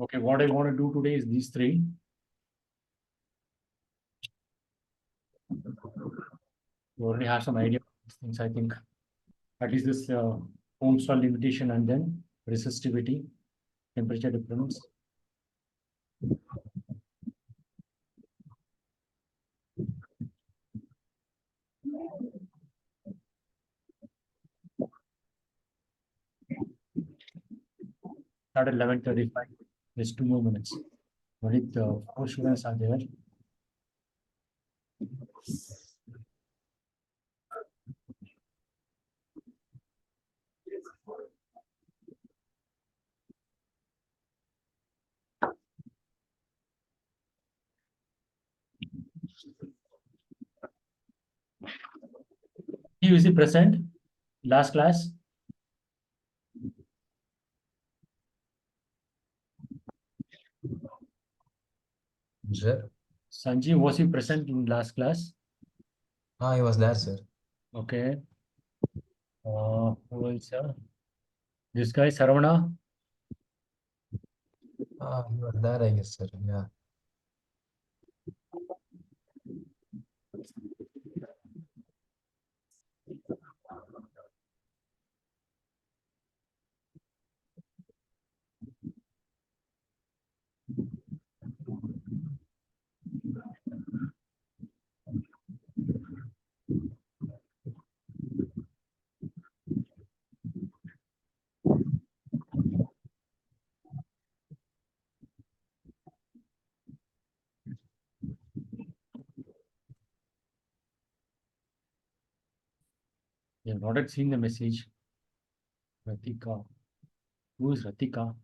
Okay, what I want to do today is these three. You already have some idea of these things, I think. At least this Ohm's law limitation and then resistivity, temperature difference. Start at 11:35. There's 2 more minutes. Only 4 students are there. You is he present? Last class? Sir? Sanjeev, was he present in last class? Ah, he was there, sir. Okay. Who else, sir? This guy, Saravana? Ah, he was there, I guess, sir. Yeah. You have not yet seen the message. Ratika. Who is Ratika?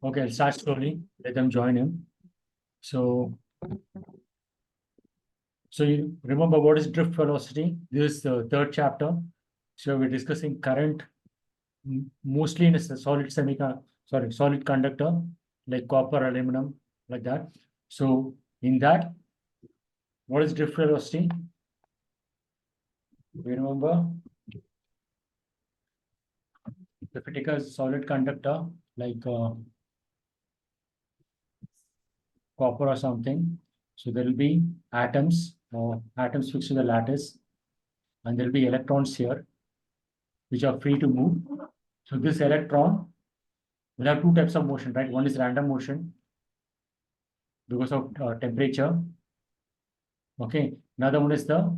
Okay, I'll start slowly. Let them join him. So you remember what is drift velocity? This is the third chapter. So we're discussing current mostly in a solid conductor like copper, aluminum, like that. So in that, what is drift velocity? You remember? If you take a solid conductor like copper or something, so there will be atoms fixed to the lattice, and there will be electrons here which are free to move. So this electron will have two types of motion, right? One is random motion because of temperature. Okay, another one is the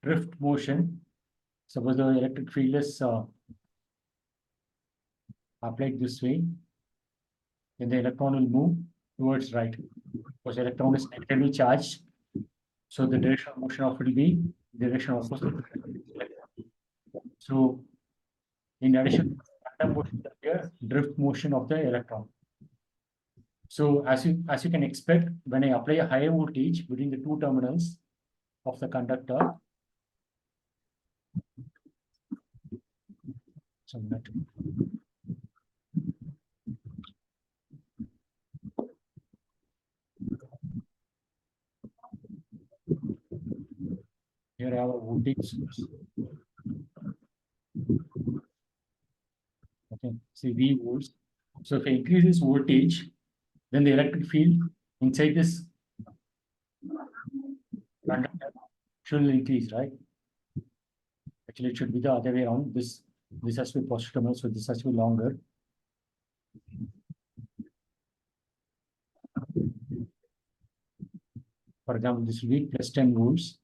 drift motion. Suppose the electric field is applied this way, then the electron will move towards right because electron is negatively charged. So the direction of motion of it will be direction opposite. So in addition to random motion, here drift motion of the electron. So as you can expect, when I apply a higher voltage between the two terminals of the conductor, so here I have a voltage source. Okay, see V volts. So if I increase this voltage, then the electric field inside this conductor should increase, right? Actually, it should be the other way around. This has to be positive terminal, so this has to be longer. For example, this will be plus 10 volts,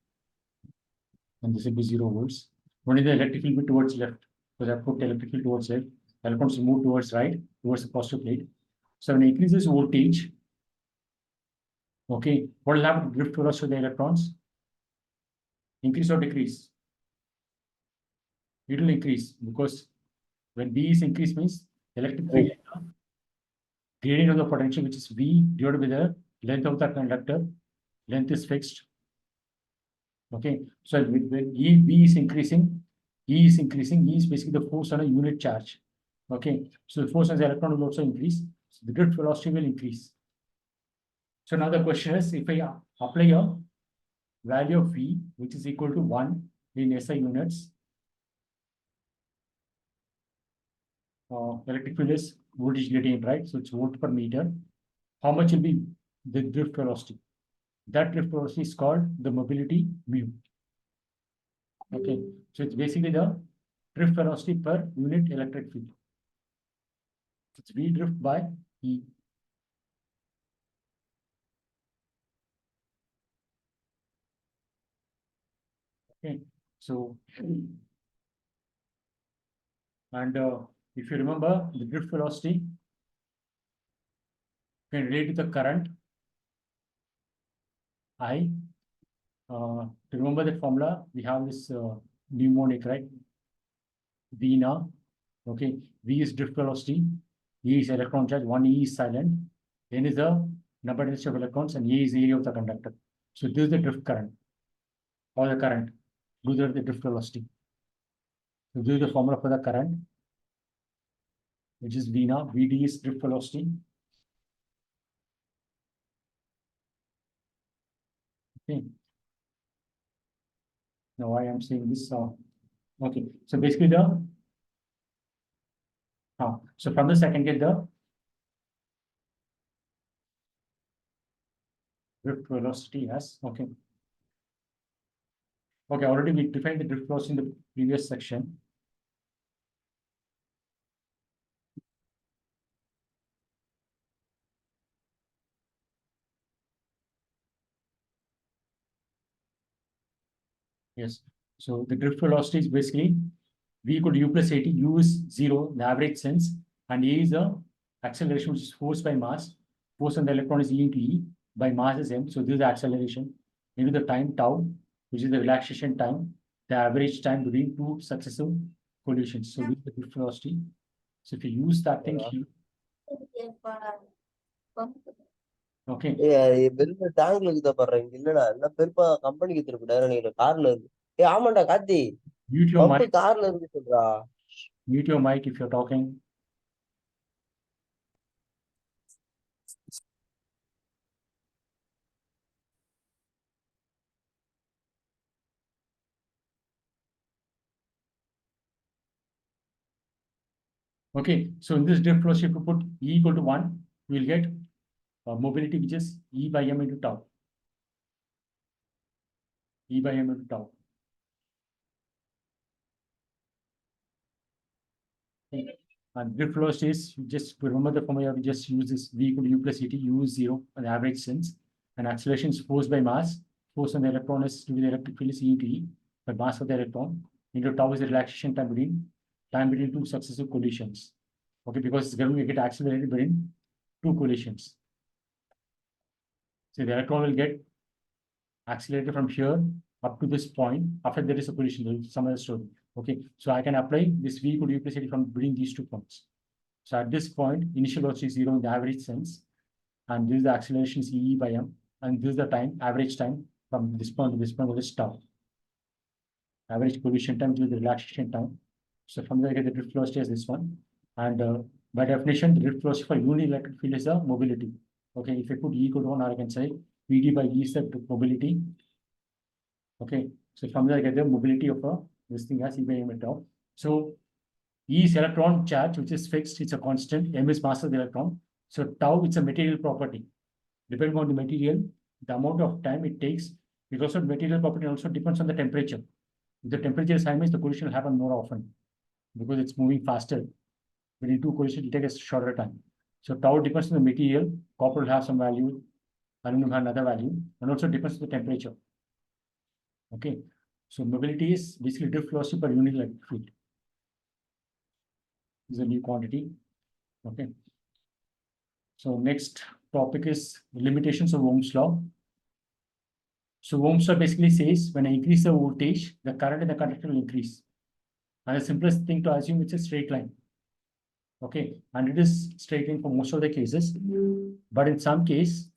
and this will be 0 volts. Only the electric will be towards left, because I put electric field towards left. Electrons will move towards right, towards the positive plate. So when I increase this voltage, okay, what will happen to drift velocity of the electrons? Increase or decrease? It will increase because when V is increased means electric field gradient of the potential, which is V divided by the length of the conductor. Length is fixed. Okay, so when V is increasing, E is increasing. E is basically the force on a unit charge. Okay, so the force on the electron will also increase. So the drift velocity will increase. So now the question is, if I apply a value of V, which is equal to 1 in SI units, electric field is voltage gradient, right? So it's volt per meter. How much will be the drift velocity? That drift velocity is called the mobility mu. Okay, so it's basically the drift velocity per unit electric field. It's V drift by E. Okay, so and if you remember the drift velocity can relate to the current I. To remember that formula, we have this mnemonic, right? V now. Okay, V is drift velocity, E is electron charge, one E is silent, N is the number density of electrons, and E is the area of the conductor. So this is the drift current or the current. These are the drift velocity. So this is the formula for the current, which is V now. Vd is drift velocity. Okay. Now why I'm saying this? Okay. So basically so from this I can get the drift velocity as okay. Okay, already we defined the drift velocity in the previous section. Yes. So the drift velocity is basically V equal to U plus 80. U is 0, the average sense, and A is the acceleration, which is force by mass. Force on the electron is E into E, by mass is M. So this is the acceleration into the time tau, which is the relaxation time, the average time between two successive collisions. So this is the drift velocity. So if you use that thing here, okay, பெரிய டேங்க்ல இருக்குதா பாரு இங்க இல்லடா எல்லாம் பெருப்பா கம்பெனிக்கு எடுத்துட்டு நீங்க கார்ல இருக்கு ஆமாண்டா கார்த்தி mute your பம்பு mic, கார்ல இருக்கு சொல்றா mute your mic if you're talking. Okay, so in this drift velocity, if you put E equal to 1, we'll get mobility, which is E by M into tau. E by M into tau. Okay. And drift velocity is just remember the formula, we just use this V equal to U plus ET, U is 0, an average sense, and acceleration is force by mass. Force on the electron is to the electric field is E into E, but mass of the electron into tau is the relaxation time between two successive collisions. Okay, because it's going to get accelerated between two collisions. So the electron will get accelerated from here up to this point. After there is a collision, some other story. Okay, so I can apply this V equal to U plus ET from between these 2 points. So at this point, initial velocity is 0 in the average sense, and this is the acceleration is E by M, and this is the time, average time from this point to this point, which is tau. Average collision time to the relaxation time. So from there, I get the drift velocity as this one, and by definition, the drift velocity for unit electric field is the mobility. Okay, if I put E equal to 1, I can say Vd by E is the mobility. Okay, so from there, I get the mobility of this thing as E by M at tau. So E is electron charge, which is fixed, it's a constant. M is mass of the electron. So tau, it's a material property. Depending on the material, the amount of time it takes, because of material property also depends on the temperature. If the temperature is high, means the collision will happen more often because it's moving faster. Between two collisions, it will take a shorter time. So tau depends on the material. Copper will have some value, aluminum have another value, and also depends on the temperature. Okay, so mobility is basically drift velocity per unit electric field. This is a new quantity. Okay. So next topic is limitations of Ohm's law. So Ohm's law basically says when I increase the voltage, the current in the conductor will increase. And the simplest thing to assume it's a straight line. Okay, and it is straight line for most of the cases, but in some case,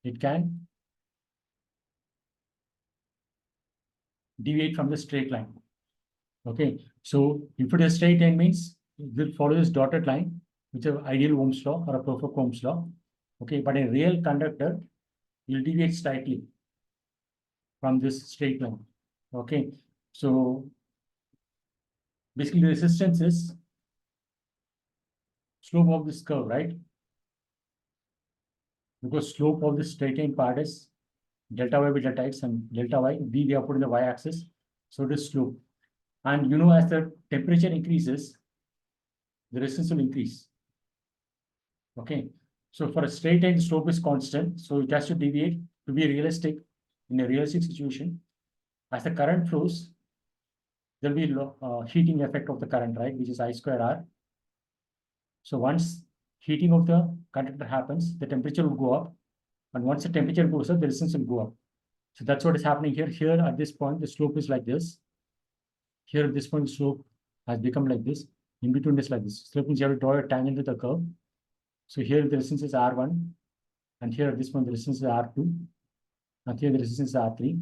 it can deviate from the straight line. Okay, so if it is straight line means it will follow this dotted line, which is ideal Ohm's law or a perfect Ohm's law. Okay, but in real conductor, you'll deviate slightly from this straight line. Okay, so basically the resistance is slope of this curve, right? Because slope of this straight line part is delta y by delta x and delta y, v we have put in the y-axis, so it is slope. And you know, as the temperature increases, the resistance will increase. Okay, so for a straight line, the slope is constant, so it has to deviate to be realistic. In a realistic situation, as the current flows, there will be heating effect of the current, right, which is I square R. So once heating of the conductor happens, the temperature will go up, and once the temperature goes up, the resistance will go up. So that's what is happening here. Here at this point, the slope is like this. Here at this point, the slope has become like this. In between is like this. Slope means you have to draw a tangent to the curve. So here the resistance is R1, and here at this point the resistance is R2, and here the resistance is R3.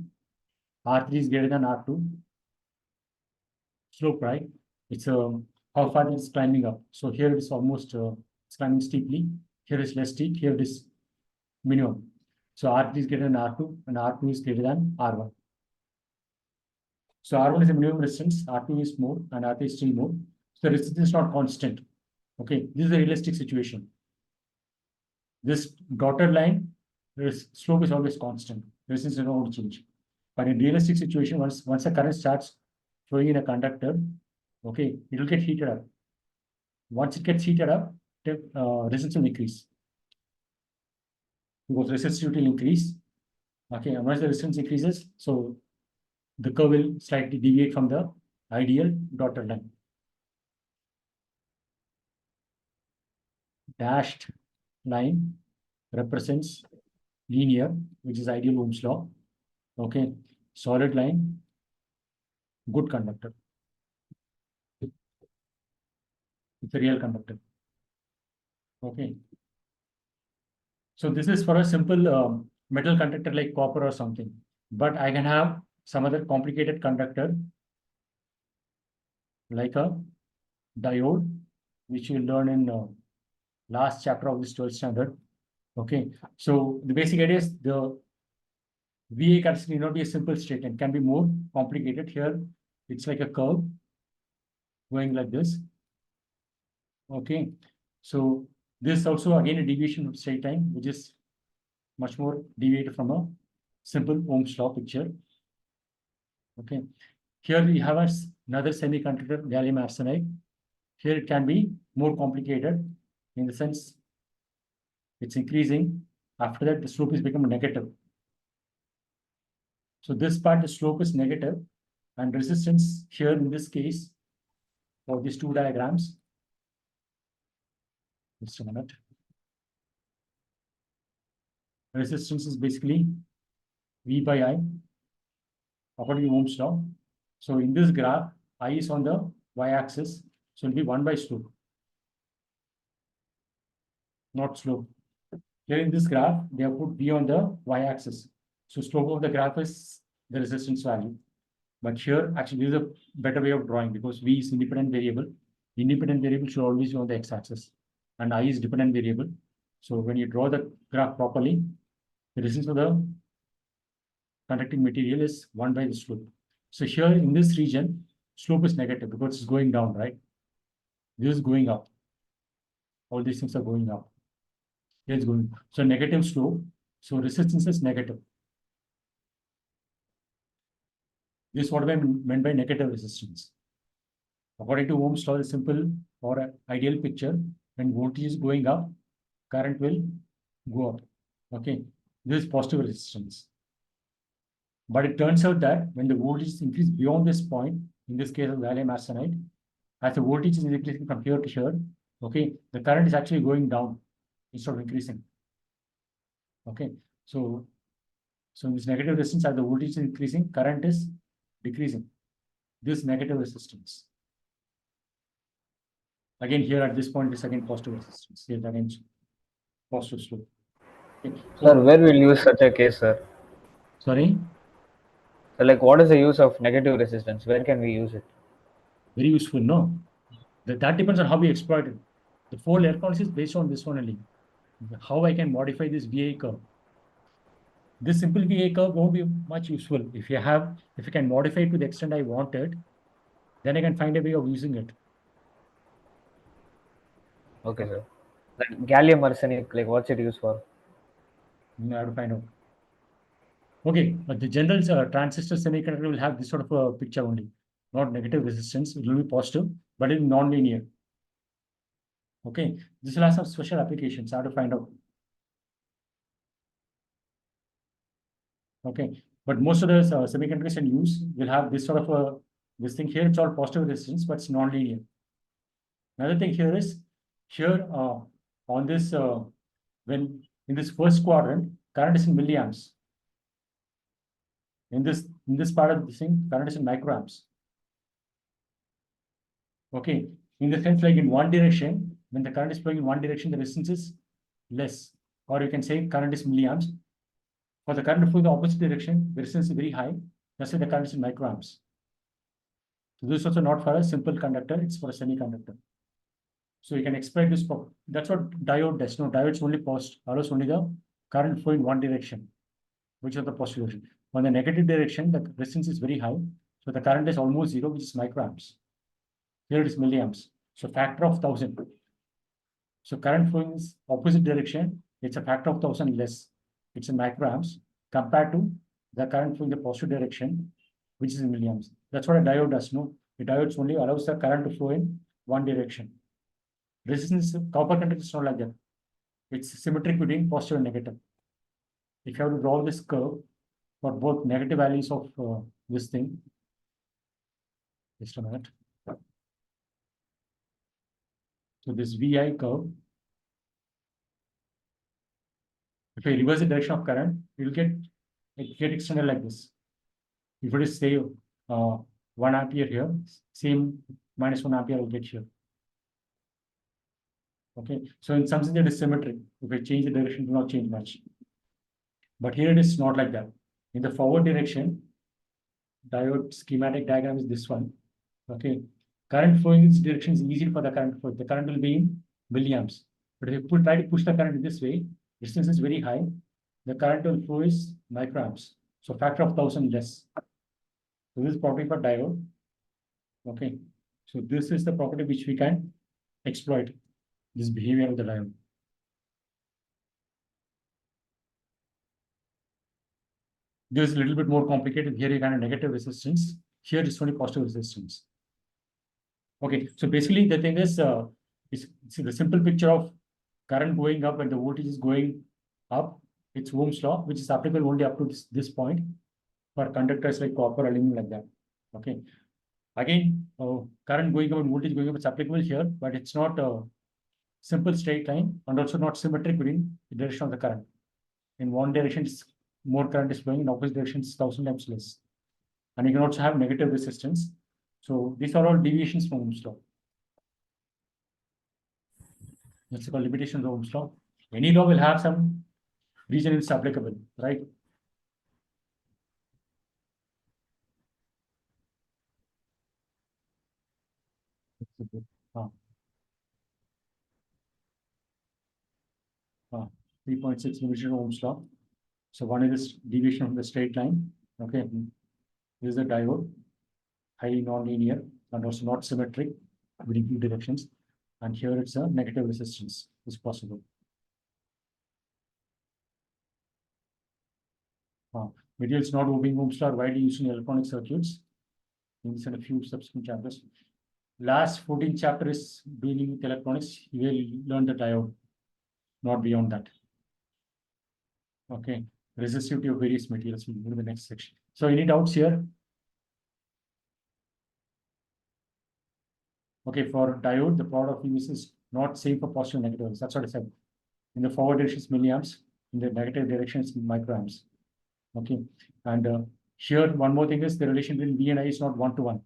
R3 is greater than R2. Slope, right? It's how far it's climbing up. So here it is almost it's climbing steeply. Here is less steep. Here it is minimum. So R3 is greater than R2, and R2 is greater than R1. So R1 is a minimum resistance, R2 is more, and R3 is still more. So the resistance is not constant. Okay, this is a realistic situation. This dotted line, slope is always constant. Resistance is not going to change. But in realistic situation, once the current starts flowing in a conductor, okay, it will get heated up. Once it gets heated up, the resistance will increase. Because resistivity will increase. Okay, and once the resistance increases, so the curve will slightly deviate from the ideal dotted line. Dashed line represents linear, which is ideal Ohm's law. Okay, solid line, good conductor. It's a real conductor. Okay. So this is for a simple metal conductor like copper or something. But I can have some other complicated conductor like a diode, which you'll learn in last chapter of this 12th standard. Okay. So the basic idea is the VA characteristic need not be a simple straight line, can be more complicated. Here, it's like a curve going like this. Okay. So this is also again a deviation from straight line, which is much more deviated from a simple Ohm's law picture. Okay. Here we have another semiconductor, gallium arsenide. Here it can be more complicated in the sense it's increasing. After that, the slope is becoming negative. So this part, the slope is negative, and resistance here in this case for these two diagrams. Just a minute. Resistance is basically V by I according to Ohm's law. So in this graph, I is on the y-axis, so it will be 1 by slope, not slope. Here in this graph, they have put V on the y-axis. So slope of the graph is the resistance value. But here, actually, this is a better way of drawing because V is independent variable. Independent variable should always be on the x-axis, and I is dependent variable. So when you draw the graph properly, the resistance of the conducting material is 1 by the slope. So here in this region, slope is negative because it's going down, right? This is going up. All these things are going up. Here it's going. So negative slope. So resistance is negative. This is what I meant by negative resistance. According to Ohm's law, a simple or an ideal picture, when voltage is going up, current will go up. Okay, this is positive resistance. But it turns out that when the voltage is increased beyond this point, in this case of gallium arsenide, as the voltage is increasing from here to here, okay, the current is actually going down instead of increasing. Okay, so this negative resistance as the voltage is increasing, current is decreasing. This negative resistance. Again, here at this point is again positive resistance. Here again positive slope. Okay. Sir, where will you use such a case, sir? Sorry. So, like, what is the use of negative resistance? Where can we use it? Very useful, no? That depends on how we exploit it. The four electronics is based on this one only. How I can modify this VA curve. This simple VA curve won't be much useful. If you can modify it to the extent I want it, then I can find a way of using it. Okay, sir. Like gallium arsenic, like what's it used for? I have to find out. Okay, but the general transistor semiconductor will have this sort of a picture only, not negative resistance. It will be positive, but it's non-linear. Okay, this will have some special applications. I have to find out. Okay, but most of the semiconductors in use will have this sort of a this thing here. It's all positive resistance, but it's non-linear. Another thing here is here on this when in this first quadrant, current is in milliamps. In this part of the thing, current is in microamps. Okay, in the sense like in one direction, when the current is flowing in one direction, the resistance is less, or you can say current is milliamps. For the current to flow in the opposite direction, the resistance is very high. That's why the current is in microamps. So this is also not for a simple conductor; it's for a semiconductor. So you can expect this. That's what diode does. No, diodes only allows only the current flow in one direction, which is the positive direction. On the negative direction, the resistance is very high, so the current is almost zero, which is microamps. Here it is milliamps. So factor of 1,000. So current flowing is opposite direction. It's a factor of 1,000 less. It's in microamps compared to the current flowing in the positive direction, which is in milliamps. That's what a diode does. No, the diode only allows the current to flow in one direction. Resistance, copper conductor is not like that. It's symmetric between positive and negative. If you have to draw this curve for both negative values of this thing, just a minute. So this VI curve, if I reverse the direction of current, it will get extended like this. If it is say 1 ampere here, same minus 1 ampere will get here. Okay, so in some sense it is symmetric. If I change the direction, it will not change much. But here it is not like that. In the forward direction, diode schematic diagram is this one. Okay, current flowing in this direction is easy for the current flow. The current will be in milliamps. But if you try to push the current in this way, distance is very high. The current will flow is microamps. So factor of 1,000 less. So this is property for diode. Okay, so this is the property which we can exploit, this behavior of the diode. This is a little bit more complicated. Here you can have negative resistance. Here it's only positive resistance. Okay, so basically the thing is, it's the simple picture of current going up and the voltage is going up. It's Ohm's law, which is applicable only up to this point for conductors like copper, aluminum, like that. Okay. Again, current going up and voltage going up, it's applicable here, but it's not a simple straight line and also not symmetric between the direction of the current. In one direction, more current is flowing, in opposite direction, it's 1,000 times less. And you can also have negative resistance. So these are all deviations from Ohm's law. That's called limitations of Ohm's law. Any law will have some region it's applicable, right? Ah. 3.6 limitation of Ohm's law. So one is deviation from the straight line. Okay, this is a diode, highly non-linear and also not symmetric between two directions. And here it's a negative resistance is possible. Materials not obeying Ohm's law are widely used in electronic circuits. In a few subsequent chapters. Last 14 chapter is dealing with electronics. You will learn the diode, not beyond that. Okay, resistivity of various materials. We'll go to the next section. So any doubts here? Okay, for diode, the product of use is not same for positive and negative. That's what I said. In the forward direction is milliamps, in the negative direction is microamps. Okay, and here one more thing is the relation between V and I is not 1-to-1.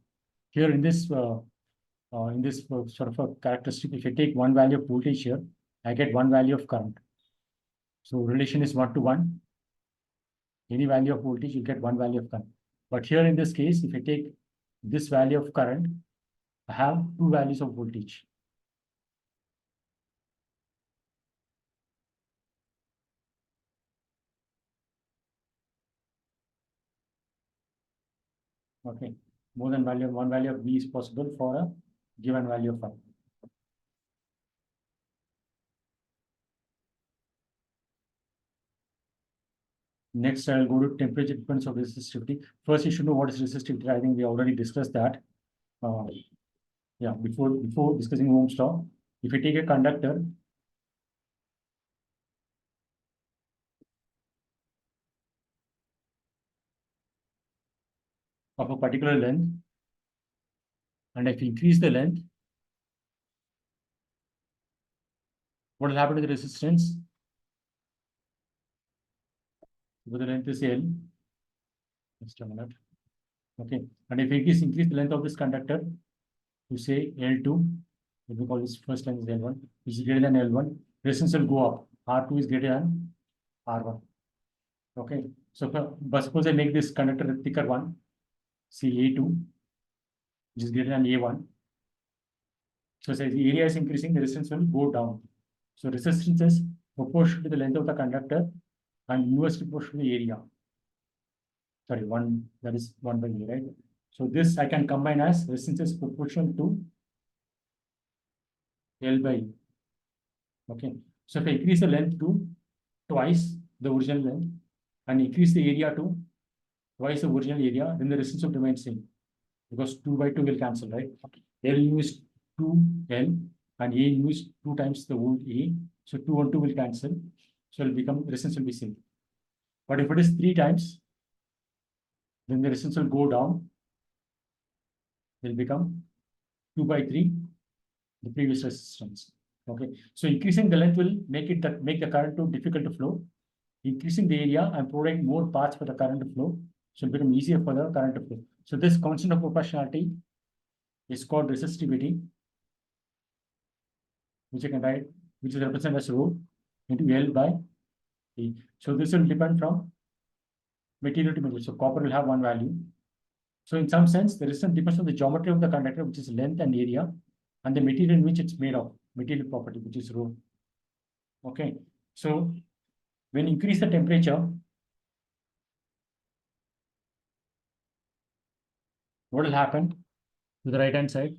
Here in this sort of a characteristic, if I take one value of voltage here, I get one value of current. So relation is 1-to-1. Any value of voltage, you get one value of current. But here in this case, if I take this value of current I have two values of voltage. Okay, more than one value of V is possible for a given value of I. Next, I'll go to temperature dependence of resistivity. First, you should know what is resistivity. I think we already discussed that. Yeah, before discussing Ohm's law, if you take a conductor of a particular length, and if you increase the length, what will happen to the resistance? So the length is L. Just a minute. Okay, and if you increase the length of this conductor, you say L2, we call this first length is L1, which is greater than L1, resistance will go up. R2 is greater than R1. Okay, so but suppose I make this conductor a thicker one, say A2, which is greater than A1. So as the area is increasing, the resistance will go down. So resistance is proportional to the length of the conductor and inversely proportional to the area. Sorry, that is 1 by A, right? So this I can combine as resistance is proportional to L by E. Okay, so if I increase the length to twice the original length and increase the area to twice the original area, then the resistance will remain same because 2 by 2 will cancel, right? L is 2L and A is 2 times the old A. So 2 and 2 will cancel. So it will become resistance will be same. But if it is 3 times, then the resistance will go down. It will become 2 by 3, the previous resistance. Okay. So increasing the length will make the current too difficult to flow. Increasing the area and providing more paths for the current to flow. So it will become easier for the current to flow. So this constant of proportionality is called resistivity, which you can write, which is represented as rho into L by E. So this will depend from material to material. So copper will have one value. So in some sense, the resistance depends on the geometry of the conductor, which is length and area, and the material in which it's made of, material property, which is rho. Okay. So when you increase the temperature, what will happen to the right hand side?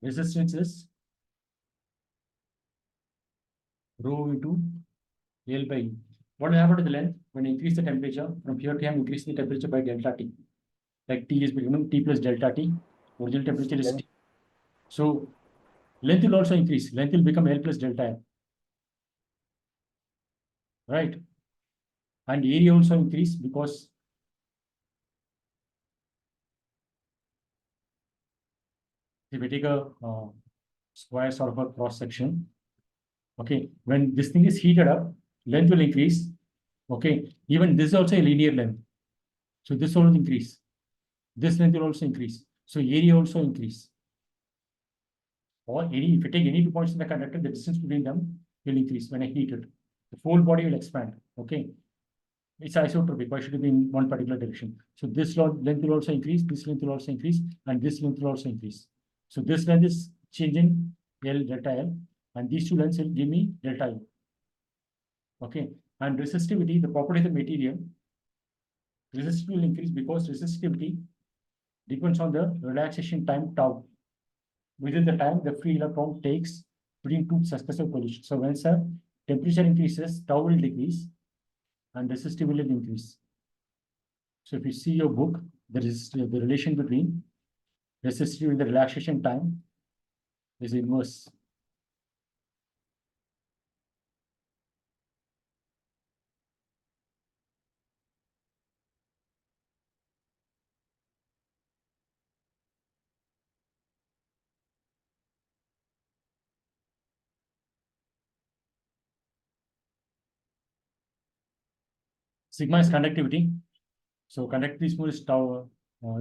Resistance is rho into L by E. What will happen to the length when you increase the temperature? From here to here, increase the temperature by delta T. Like T is becoming T plus delta T. Original temperature is T. So length will also increase. Length will become L plus delta L. Right? And area also increase because if we take a square sort of a cross section, okay, when this thing is heated up, length will increase. Okay, even this is also a linear length. So this will increase. This length will also increase. So area also increase. Or if you take any 2 points in the conductor, the distance between them will increase when I heat it. The whole body will expand. Okay. It's isotropic. Why should it be in one particular direction? So this length will also increase, this length will also increase, and this length will also increase. So this length is changing L delta L, and these two lengths will give me delta U. Okay. And resistivity, the property of the material, resistivity will increase because resistivity depends on the relaxation time tau. Within the time the free electron takes between two successive collisions. So when the temperature increases, tau will decrease and resistivity will increase. So if you see your book, the relation between resistivity and the relaxation time is inverse. Sigma is conductivity. So conductivity is more is tau.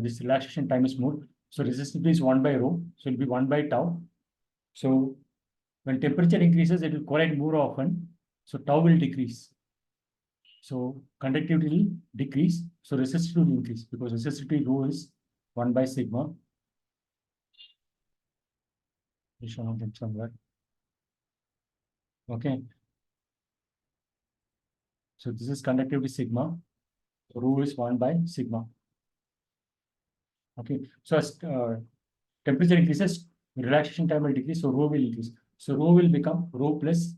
This relaxation time is more. So resistivity is 1 by rho. So it will be 1 by tau. So when temperature increases, it will collide more often. So tau will decrease. So conductivity will decrease, so resistivity will increase because resistivity rho is 1 by sigma. We shall not get somewhere. Okay. So this is conductivity sigma. Rho is 1 by sigma. Okay. So as temperature increases, relaxation time will decrease, so rho will increase. So rho will become rho plus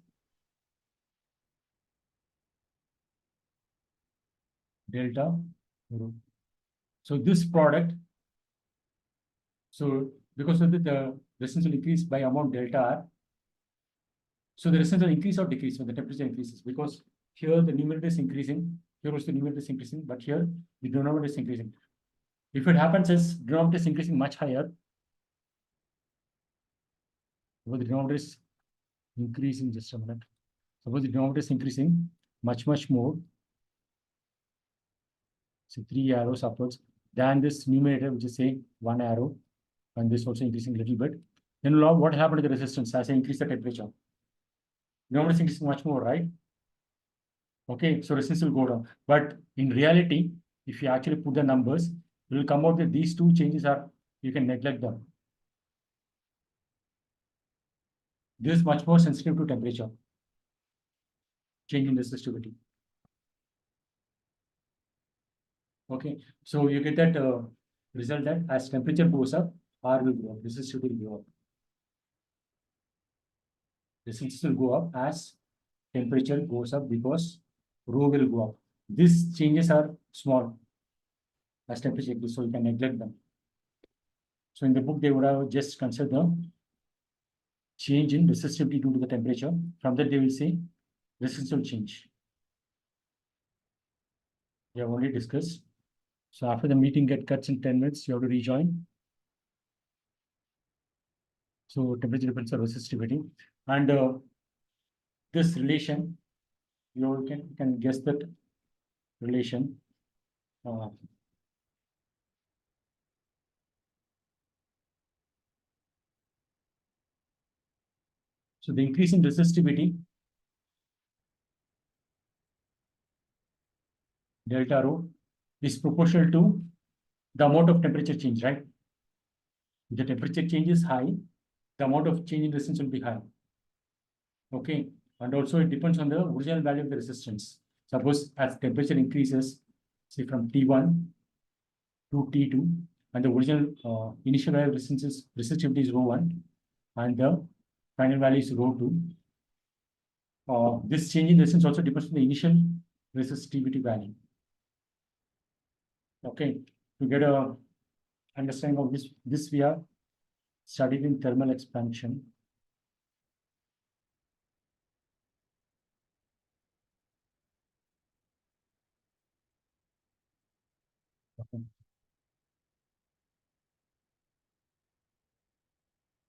delta rho. So this product, so because of the resistance will increase by amount delta R. So the resistance will increase or decrease when the temperature increases, because here the numerator is increasing, here also the numerator is increasing, but here the denominator is increasing. If it happens as denominator is increasing much higher, suppose the denominator is increasing, just a minute. Suppose the denominator is increasing much more, so 3 arrows upwards, than this numerator, which is say 1 arrow, and this also increasing a little bit. Then what happened to the resistance as I increase the temperature? Denominator is increasing much more, right? Okay, so resistance will go down. But in reality, if you actually put the numbers, it will come out that these two changes are, you can neglect them. This is much more sensitive to temperature, change in resistivity. Okay, so you get that result that as temperature goes up, R will go up, resistivity will go up. Resistance will go up as temperature goes up because rho will go up. These changes are small as temperature increases, so you can neglect them. So in the book, they would have just considered the change in resistivity due to the temperature. From that, they will say resistance will change. We have only discussed. So after the meeting get cuts in 10 minutes, you have to rejoin. So temperature difference or resistivity. And this relation, you can guess that relation. So the increase in resistivity, delta rho, is proportional to the amount of temperature change, right? If the temperature change is high, the amount of change in resistance will be high. Okay, and also it depends on the original value of the resistance. Suppose as temperature increases, say from T1 to T2, and the original initial value of resistivity is ρ1, and the final value is ρ2. This change in resistance also depends on the initial resistivity value. Okay, to get a understanding of this we are studied in thermal expansion. Okay.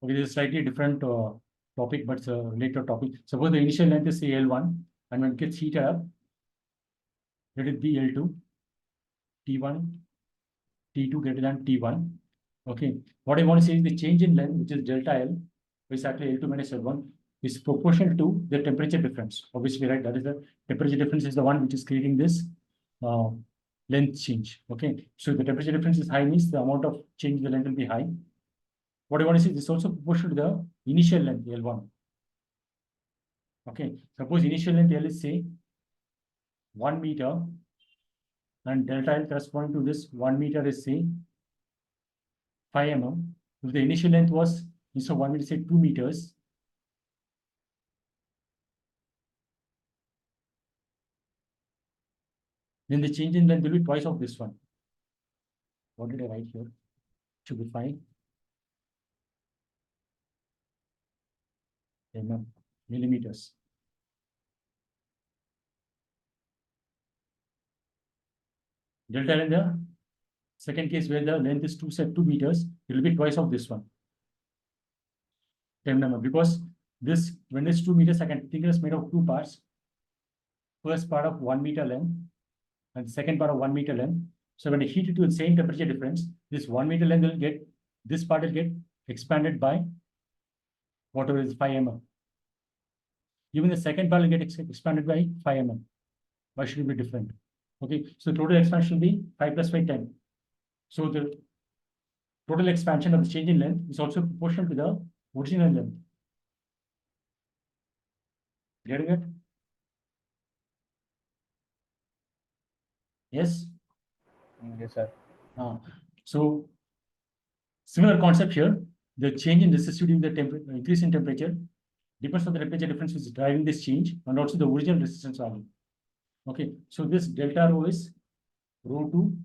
Okay, this is slightly different topic, but it's a related topic. Suppose the initial length is say L1, and when it gets heated up, let it be L2, T1, T2 greater than T1. Okay, what I want to say is the change in length, which is delta L, which is actually L2 minus L1, is proportional to the temperature difference. Obviously, right? That is the temperature difference is the one which is creating this length change. Okay, so if the temperature difference is high, means the amount of change in the length will be high. What I want to say is this also proportional to the initial length L1. Okay, suppose initial length L is say 1 meter, and delta L corresponding to this 1 meter is say 5 mm. If the initial length was instead of 1 meter, say 2 meters, then the change in length will be twice of this one. What did I write here? Should be 5 mm, millimeters. Delta L in the second case where the length is 2 meters, it will be twice of this one. 10 mm, because this, when it's 2 meters, I can think it's made of two parts. First part of 1 meter length and second part of 1 meter length. So when I heat it to the same temperature difference, this 1 meter length will get, this part will get expanded by whatever is 5 mm. Even the second part will get expanded by 5 mm. Why should it be different? Okay, so total expansion will be 5 plus 5, 10. So the total expansion of the change in length is also proportional to the original length. Getting it? Yes? Yes, sir. So similar concept here, the change in resistivity with the increase in temperature depends on the temperature difference which is driving this change and also the original resistance value. Okay, so this delta rho is rho 2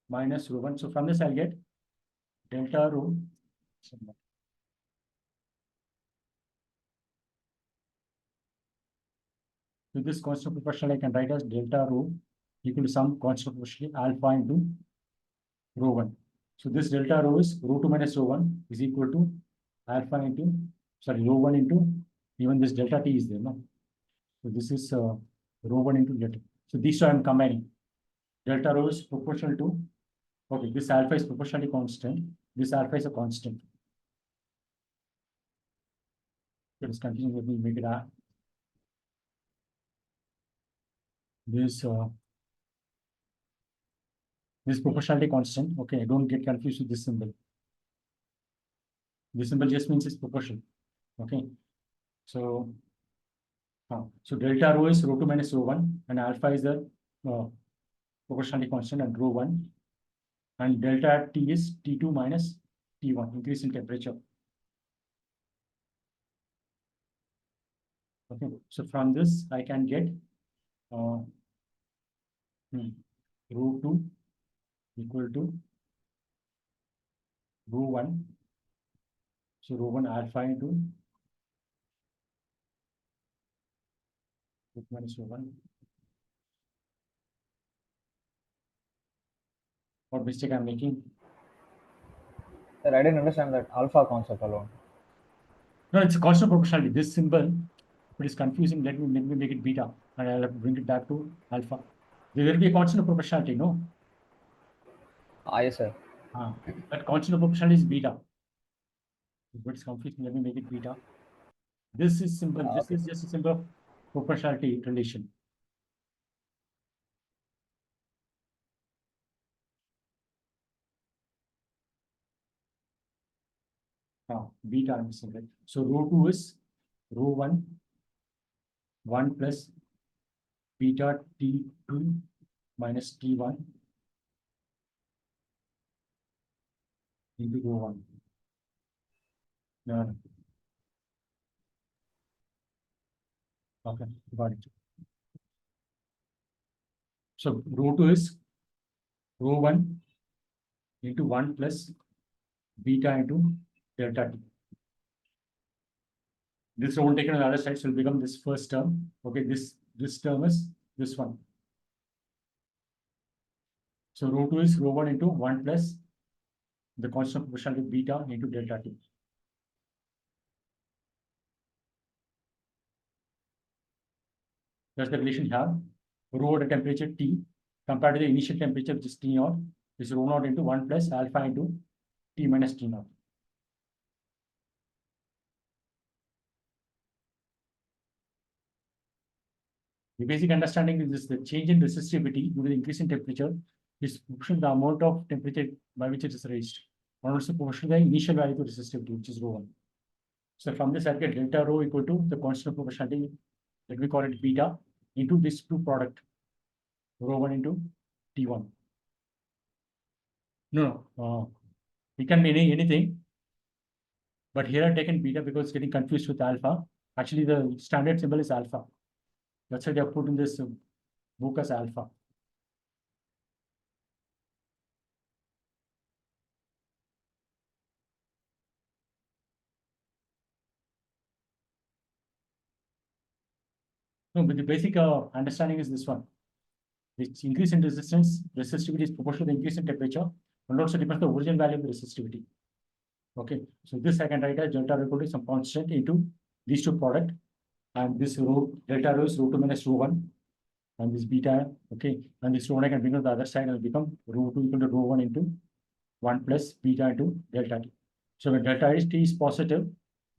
minus rho 1. So from this I'll get delta rho. So this constant proportional I can write as delta rho equal to some constant proportional alpha into rho 1. So this delta rho is rho 2 minus rho 1 is equal to alpha into, sorry, rho 1 into, even this delta t is there, no? So this is rho 1 into delta. So these two I am combining. Delta rho is proportional to, okay, this alpha is proportionally constant. This alpha is a constant. It is confusing. Let me make it a this this proportionality constant. Okay, don't get confused with this symbol. This symbol just means it's proportional. Okay, so so delta rho is rho 2 minus rho 1, and alpha is the proportionality constant and rho 1, and delta t is T2 minus T1, increase in temperature. Okay, so from this I can get rho 2 equal to rho 1. So rho 1 alpha into rho minus rho 1. What mistake I'm making? Sir, I didn't understand that alpha concept alone. No, it's a constant proportionality. This symbol, it is confusing. Let me make it beta, and I'll have to bring it back to alpha. There will be a constant of proportionality, no? Yes, sir. That constant of proportionality is beta. But it's confusing. Let me make it beta. This is simple. This Okay. is just a symbol of proportionality relation. Beta I'm missing, right? So rho 2 is rho 1 plus beta T2 minus T1 into rho 1. No. Okay, got it. So rho 2 is rho 1 into 1 plus beta into delta T. This rho taken on the other side will become this first term. Okay, this term is this one. So rho 2 is rho 1 into 1 plus the constant proportionality beta into delta T. That's the relation you have. Rho at a temperature T compared to the initial temperature, which is T naught, is rho naught into 1 plus alpha into T minus T naught. The basic understanding is this: the change in resistivity due to the increase in temperature is proportional to the amount of temperature by which it is raised, and also proportional to the initial value of resistivity, which is rho 1. So from this, I get delta rho equal to the constant of proportionality, let me call it beta, into this two product, rho 1 into T1. No, it can be anything, but here I've taken beta because it's getting confused with alpha. Actually, the standard symbol is alpha. That's why they have put in this book as alpha. No, but the basic understanding is this one. Its increase in resistance, resistivity is proportional to the increase in temperature, and also depends on the original value of the resistivity. Okay, so this I can write as delta rho equal to some constant into these two product, and this rho delta rho is rho 2 minus rho 1, and this beta, okay, and this rho 1 I can bring on the other side and will become rho 2 equal to rho 1 into 1 plus beta into delta T. So when delta T is positive,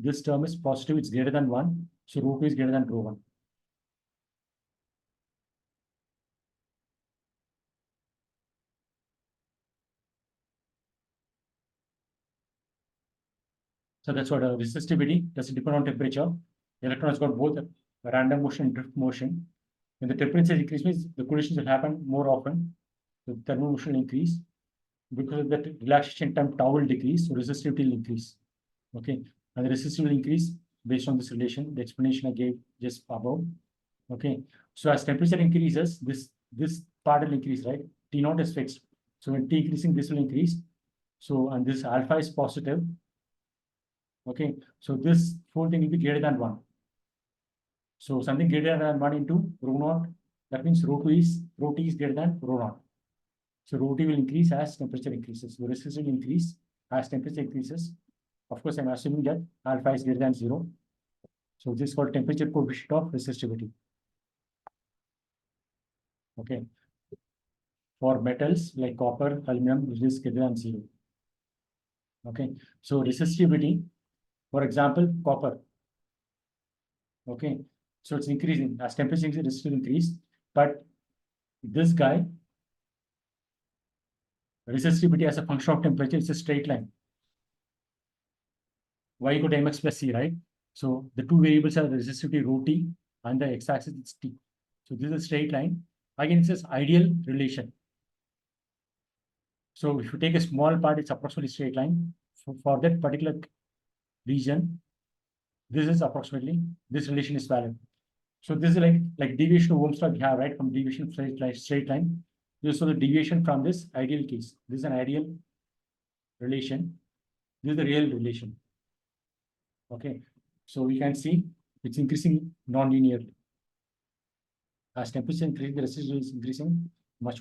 this term is positive, it's greater than 1, so rho 2 is greater than rho 1. So that's what resistivity doesn't depend on temperature. The electron has got both random motion and drift motion. When the temperature increases, the collisions will happen more often. The thermal motion will increase. Because of that relaxation time, tau will decrease, so resistivity will increase. Okay, and the resistance will increase based on this relation, the explanation I gave just above. Okay, so as temperature increases, this part will increase, right? T naught is fixed. So when T increasing, this will increase. So, and this alpha is positive. Okay, so this whole thing will be greater than 1. So something greater than 1 into rho naught, that means rho T is greater than rho naught. So rho T will increase as temperature increases. The resistance will increase as temperature increases. Of course, I'm assuming that alpha is greater than 0. So this is called temperature coefficient of resistivity. Okay. For metals like copper, aluminum, it is greater than 0. Okay. So resistivity, for example, copper. Okay. So it's increasing as temperature increases, resistivity increase. But this guy, resistivity as a function of temperature is a straight line. Y equal to mx plus c, right? So the two variables are the resistivity rho T and the x-axis is T. So this is a straight line. Again, it's this ideal relation. So if you take a small part, it's approximately straight line. So for that particular region, this is approximately, this relation is valid. So this is like deviation of Ohm's law we have, right? From deviation of straight line. This is the deviation from this ideal case. This is an ideal relation. This is the real relation. Okay. So we can see it's increasing non-linearly. As temperature increasing, the resistance is increasing much more.